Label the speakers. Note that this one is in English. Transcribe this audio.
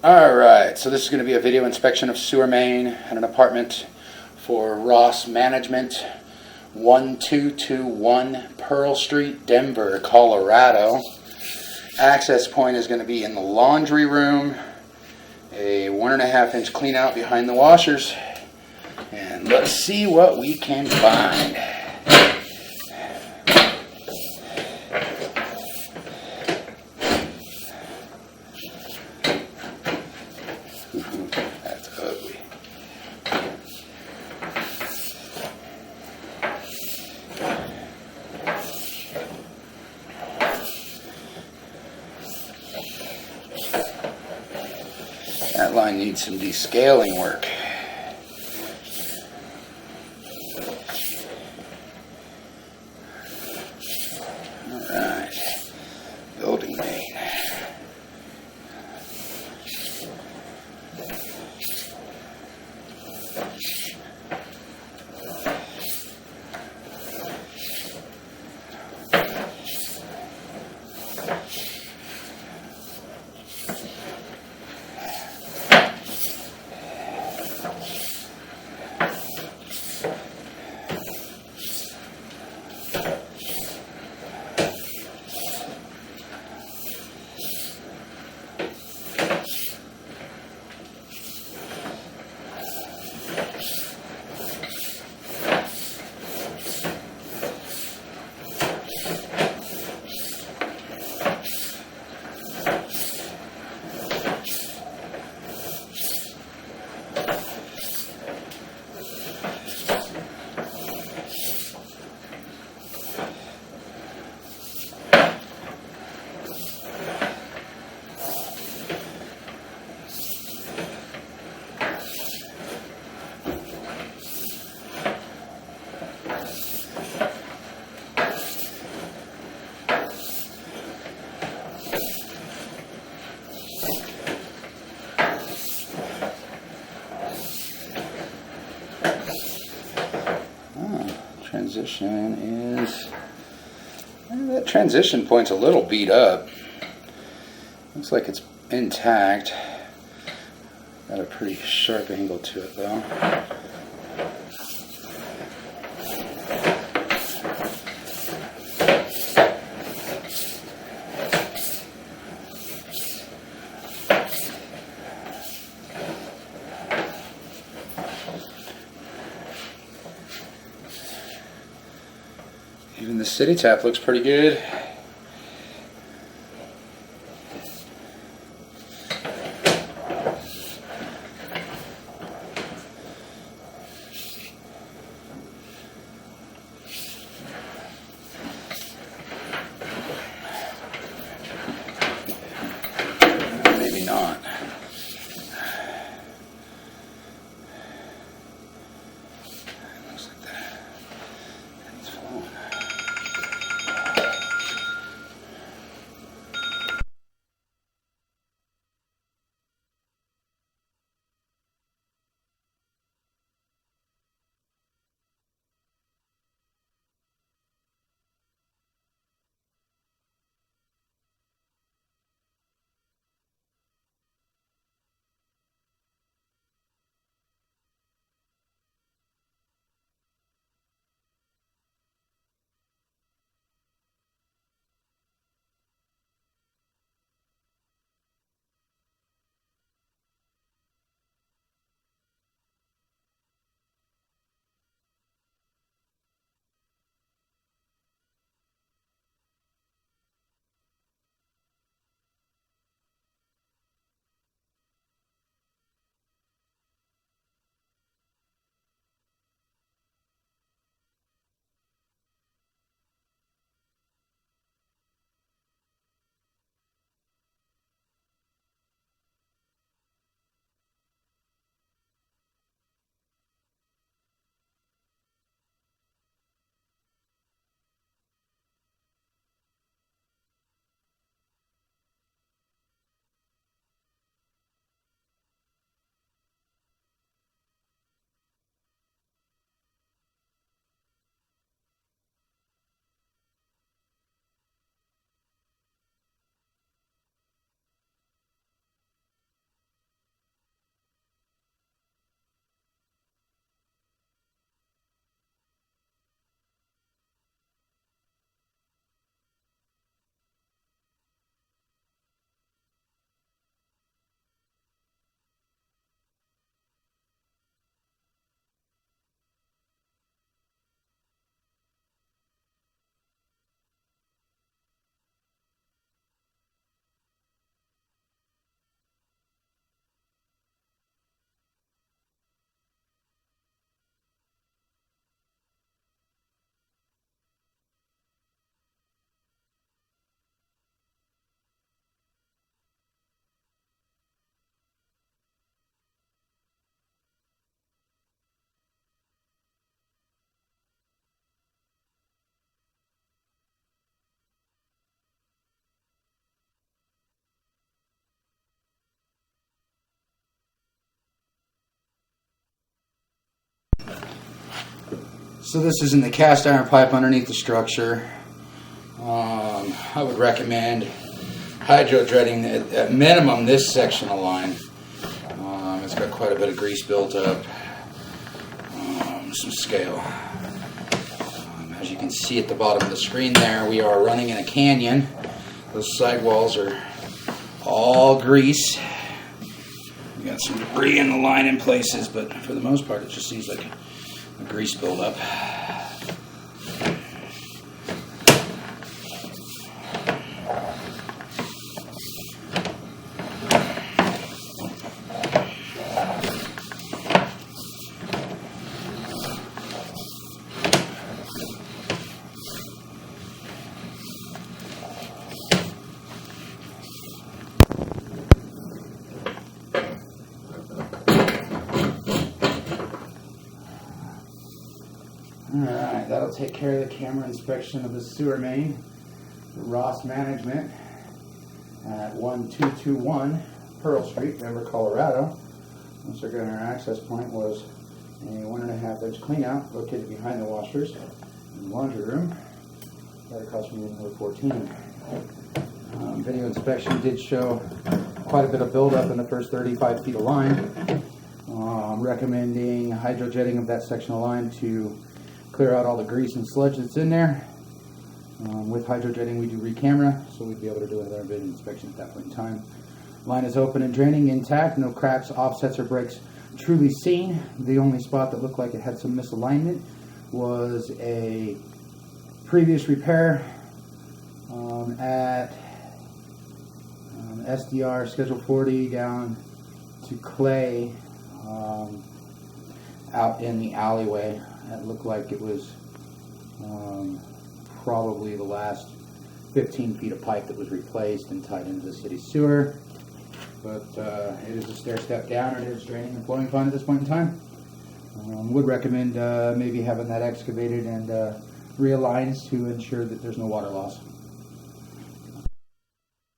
Speaker 1: Alright, so this is going to be a video inspection of sewer main at an apartment for Ross Management, 1221 Pearl Street, Denver, Colorado. Access point is going to be in the laundry room, a 1.5 inch clean out behind the washers, and let's see what we can find. That's ugly. That line needs some descaling work. Alright, building main. Transition is, that transition point's a little beat up. Looks like it's intact. Got a pretty sharp angle to it though. Even the city tap looks pretty good. Maybe not. Looks like that. It's flowing. So this is in the cast iron pipe underneath the structure. I would recommend hydro dredging at minimum this section of line. It's got quite a bit of grease built up, some scale. As you can see at the bottom of the screen there, we are running in a canyon. Those sidewalls are all grease. We got some debris in the line in places, but for the most part it just seems like a grease buildup. Alright, that'll take care of the camera inspection of the sewer main. Ross Management at 1221 Pearl Street, Denver, Colorado. Once again, our access point was a 1.5 inch cleanout located behind the washers in the laundry room, right across from room number 14. Video inspection did show quite a bit of buildup in the first 35 feet of line. Recommending hydrojetting of that section of line to clear out all the grease and sludge that's in there. With hydrojetting, we do re-camera, so we'd be able to do another video inspection at that point in time. Line is open and draining intact, no cracks, offsets, or breaks truly seen. The only spot that looked like it had some misalignment was a previous repair at SDR Schedule 40 down to Clay out in the alleyway. It looked like it was probably the last 15 feet of pipe that was replaced and tied into the city sewer. But it is a stair step down, and it is draining and flowing fine at this point in time. Would recommend maybe having that excavated and realigned to ensure that there's no water loss.